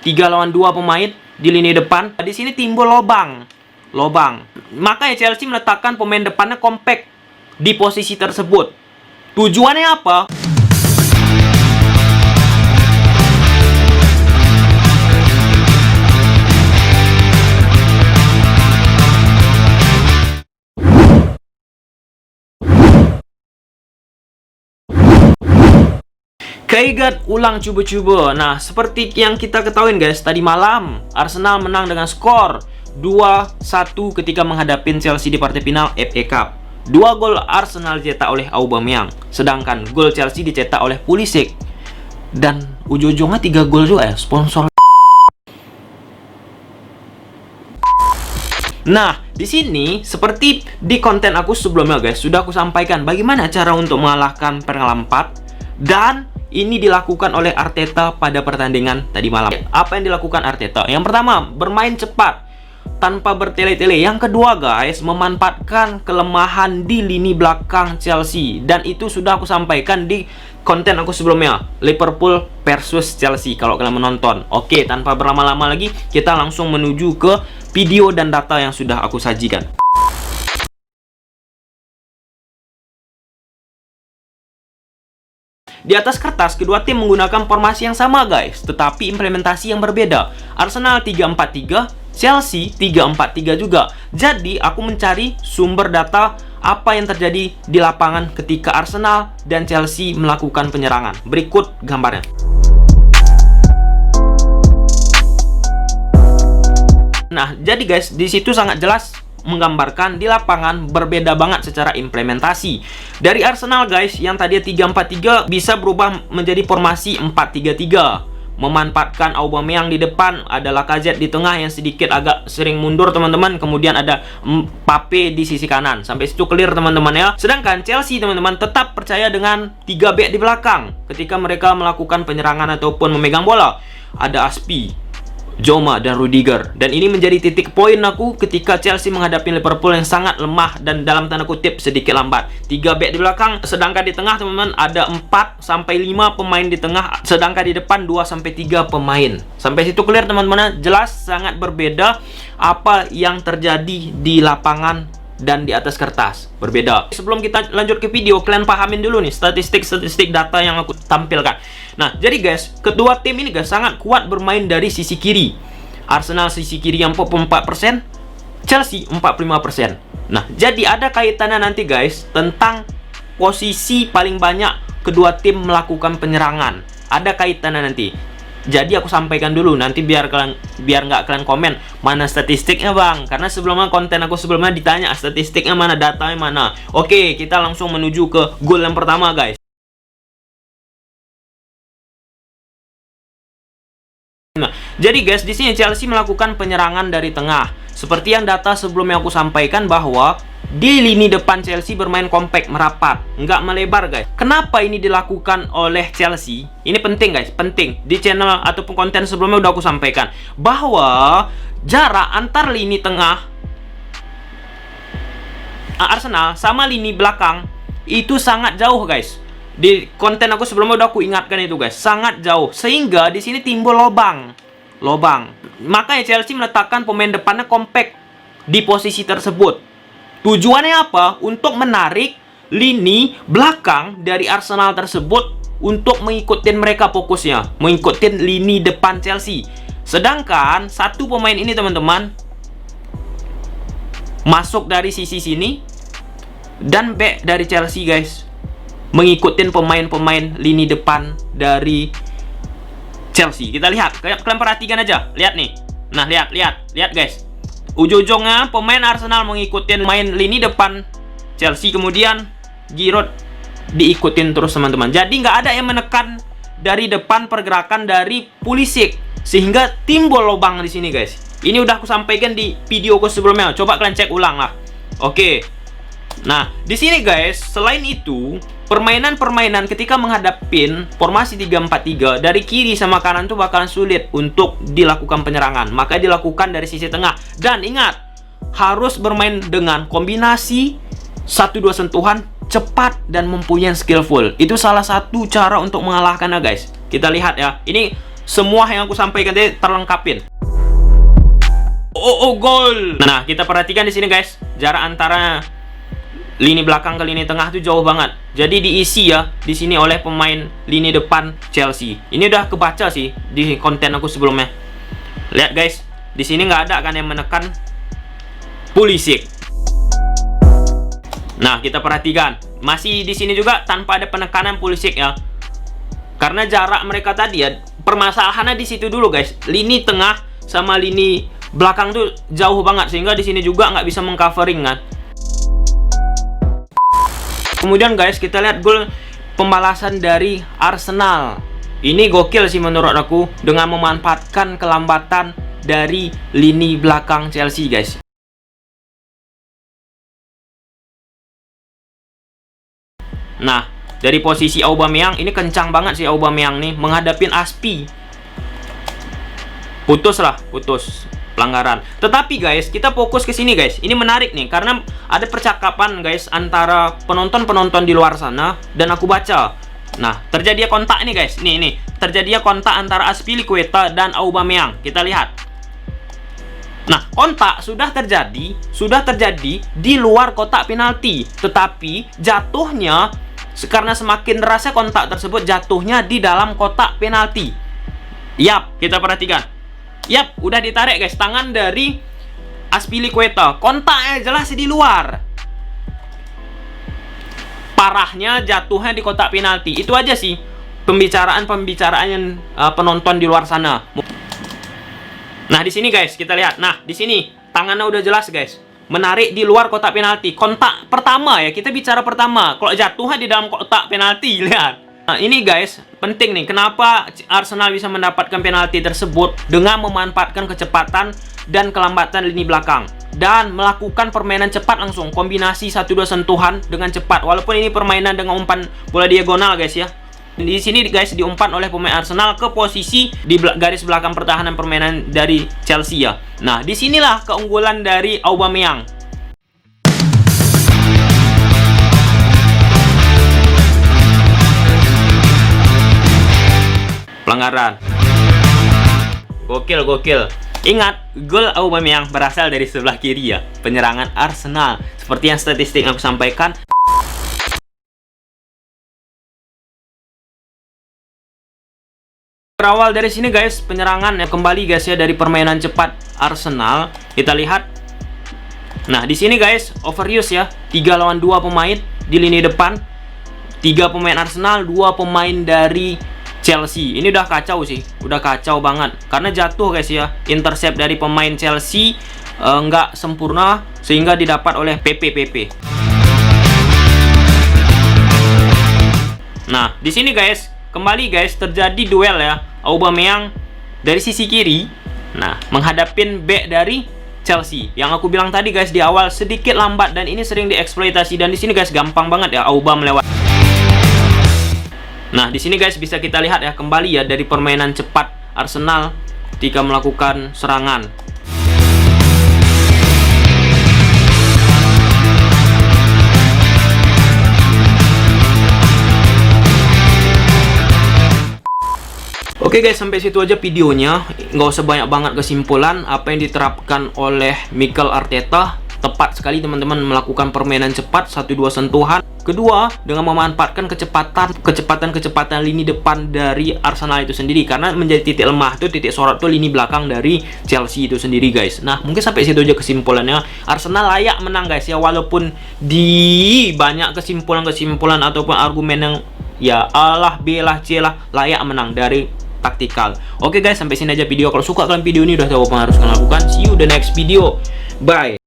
3 lawan 2 pemain di lini depan. Di sini timbul lobang. Makanya Chelsea meletakkan pemain depannya compact di posisi tersebut. Tujuannya apa? Keigat ulang cuba-cuba. Nah, seperti yang kita ketahui guys, tadi malam Arsenal menang dengan skor 2-1 ketika menghadapi Chelsea di partai final FA Cup. 2 gol Arsenal dicetak oleh Aubameyang, sedangkan gol Chelsea dicetak oleh Pulisic. Dan ujung-ujungnya 3 gol juga ya, sponsor. Nah, di sini seperti di konten aku sebelumnya guys, sudah aku sampaikan bagaimana cara untuk mengalahkan Lampard, dan ini dilakukan oleh Arteta pada pertandingan tadi malam. Apa yang dilakukan Arteta? Yang pertama, bermain cepat tanpa bertele-tele. Yang kedua guys, memanfaatkan kelemahan di lini belakang Chelsea. Dan itu sudah aku sampaikan di konten aku sebelumnya, Liverpool versus Chelsea, kalau kalian menonton. Oke, tanpa berlama-lama lagi, kita langsung menuju ke video dan data yang sudah aku sajikan. Di atas kertas, kedua tim menggunakan formasi yang sama guys, tetapi implementasi yang berbeda. Arsenal 3-4-3, Chelsea 3-4-3 juga. Jadi, aku mencari sumber data apa yang terjadi di lapangan ketika Arsenal dan Chelsea melakukan penyerangan. Berikut gambarnya. Nah, jadi guys, di situ sangat jelas menggambarkan di lapangan berbeda banget secara implementasi. Dari Arsenal guys, yang tadinya 3-4-3 bisa berubah menjadi formasi 4-3-3. Memanfaatkan Aubameyang di depan, ada Lacazette di tengah yang sedikit agak sering mundur teman-teman. Kemudian ada Mbappe di sisi kanan. Sampai situ clear teman-teman ya. Sedangkan Chelsea teman-teman tetap percaya dengan 3 back di belakang ketika mereka melakukan penyerangan ataupun memegang bola. Ada Aspi, Joma, dan Rudiger. Dan ini menjadi titik poin aku ketika Chelsea menghadapi Liverpool yang sangat lemah dan dalam tanda kutip sedikit lambat. 3 back di belakang, sedangkan di tengah teman-teman ada 4-5 pemain di tengah, sedangkan di depan 2-3 pemain. Sampai situ clear teman-teman, jelas sangat berbeda apa yang terjadi di lapangan dan di atas kertas, berbeda. Sebelum kita lanjut ke video, kalian pahamin dulu nih statistik data yang aku tampilkan. Nah, jadi guys, kedua tim ini guys sangat kuat bermain dari sisi kiri. Arsenal sisi kiri yang 44%, Chelsea 45%. Nah, jadi ada kaitannya nanti guys tentang posisi paling banyak kedua tim melakukan penyerangan. Ada kaitannya nanti. Jadi aku sampaikan dulu, nanti biar nggak kalian komen mana statistiknya bang, karena sebelumnya konten aku sebelumnya ditanya statistiknya mana, datanya mana. Oke, kita langsung menuju ke gol yang pertama guys. Nah, jadi guys, di sini Chelsea melakukan penyerangan dari tengah. Seperti yang data sebelumnya aku sampaikan bahwa di lini depan Chelsea bermain kompak, merapat, nggak melebar guys. Kenapa ini dilakukan oleh Chelsea? Ini penting guys, penting. Di channel ataupun konten sebelumnya udah aku sampaikan bahwa jarak antar lini tengah Arsenal sama lini belakang itu sangat jauh guys. Di konten aku sebelumnya udah aku ingatkan itu guys, sangat jauh. Sehingga di sini timbul lobang. Makanya Chelsea meletakkan pemain depannya kompak di posisi tersebut. Tujuannya apa? Untuk menarik lini belakang dari Arsenal tersebut untuk mengikuti mereka fokusnya, mengikuti lini depan Chelsea. Sedangkan satu pemain ini teman-teman masuk dari sisi sini dan back dari Chelsea guys, mengikuti pemain-pemain lini depan dari Chelsea. Kita lihat, kalian perhatikan aja, lihat nih. Nah, lihat guys. Ujung-ujungnya pemain Arsenal mengikuti main lini depan Chelsea, kemudian Giroud diikutin terus teman-teman. Jadi nggak ada yang menekan dari depan pergerakan dari Pulisic, sehingga timbul lubang di sini guys. Ini udah aku sampaikan di videoku sebelumnya. Coba kalian cek ulang lah. Oke. Nah, di sini guys, selain itu permainan ketika menghadapin formasi 3-4-3 dari kiri sama kanan tuh bakalan sulit untuk dilakukan penyerangan. Maka dilakukan dari sisi tengah. Dan ingat, harus bermain dengan kombinasi 1-2 sentuhan, cepat dan mempunyai skillful. Itu salah satu cara untuk mengalahkannya guys. Kita lihat ya. Ini semua yang aku sampaikan tadi terlengkapin. Gol. Nah, kita perhatikan di sini guys, jarak antara lini belakang ke lini tengah tuh jauh banget. Jadi diisi ya di sini oleh pemain lini depan Chelsea. Ini udah kebaca sih di konten aku sebelumnya. Lihat guys, di sini nggak ada kan yang menekan Pulisic. Nah, kita perhatikan masih di sini juga tanpa ada penekanan Pulisic ya. Karena jarak mereka tadi ya, permasalahannya di situ dulu guys. Lini tengah sama lini belakang tuh jauh banget, sehingga di sini juga nggak bisa mengcovering kan. Kemudian guys, kita lihat gol pembalasan dari Arsenal. Ini gokil sih menurut aku, dengan memanfaatkan kelambatan dari lini belakang Chelsea guys. Nah, dari posisi Aubameyang, ini kencang banget sih Aubameyang nih menghadapin Aspi. Putus pelanggaran. Tetapi guys, kita fokus ke sini guys. Ini menarik nih karena ada percakapan guys antara penonton-penonton di luar sana dan aku baca. Nah, terjadi kontak nih guys. Nih, terjadi kontak antara Azpilicueta dan Aubameyang. Kita lihat. Nah, kontak sudah terjadi di luar kotak penalti. Tetapi jatuhnya karena semakin derasnya kontak tersebut, jatuhnya di dalam kotak penalti. Yap, kita perhatikan. Yap, udah ditarik guys tangan dari Azpilicueta. Kontaknya jelas di luar. Parahnya jatuhnya di kotak penalti. Itu aja sih pembicaraan yang penonton di luar sana. Nah, di sini guys, kita lihat. Nah, di sini tangannya udah jelas guys. Menarik di luar kotak penalti. Kontak pertama ya, kita bicara pertama. Kalau jatuhnya di dalam kotak penalti, lihat. Nah, ini guys, penting nih. Kenapa Arsenal bisa mendapatkan penalti tersebut dengan memanfaatkan kecepatan dan kelambatan lini belakang dan melakukan permainan cepat langsung. Kombinasi 1-2 sentuhan dengan cepat. Walaupun ini permainan dengan umpan bola diagonal guys ya. Di sini guys diumpan oleh pemain Arsenal ke posisi di garis belakang pertahanan permainan dari Chelsea ya. Nah, disinilah keunggulan dari Aubameyang. Pelanggaran. Gokil. Ingat, gol Aubameyang berasal dari sebelah kiri ya, penyerangan Arsenal. Seperti yang statistik aku sampaikan. Berawal dari sini guys, penyerangan ya kembali guys ya dari permainan cepat Arsenal. Kita lihat. Nah, di sini guys, overuse ya. 3 lawan 2 pemain di lini depan. 3 pemain Arsenal, 2 pemain dari Chelsea. Ini udah kacau sih, udah kacau banget karena jatuh guys ya. Intercept dari pemain Chelsea nggak sempurna sehingga didapat oleh PP. Nah, di sini guys, kembali guys terjadi duel ya. Aubameyang dari sisi kiri, nah menghadapin back dari Chelsea. Yang aku bilang tadi guys di awal, sedikit lambat dan ini sering dieksploitasi, dan di sini guys gampang banget ya Aubameyang melewat. Nah, di sini guys bisa kita lihat ya kembali ya dari permainan cepat Arsenal ketika melakukan serangan. Oke guys, sampai situ aja videonya. Nggak usah banyak banget kesimpulan. Apa yang diterapkan oleh Mikel Arteta tepat sekali teman-teman, melakukan permainan cepat 1-2 sentuhan. Kedua, dengan memanfaatkan kecepatan lini depan dari Arsenal itu sendiri, karena menjadi titik lemah tuh, titik sorot tuh lini belakang dari Chelsea itu sendiri guys. Nah, mungkin sampai situ aja kesimpulannya. Arsenal layak menang guys ya, walaupun di banyak kesimpulan ataupun argumen yang ya A lah, B lah, C lah, layak menang dari taktikal. Oke guys, sampai sini aja video. Kalau suka kalian video ini, udah tahu apa yang harus kalian lakukan. See you the next video. Bye.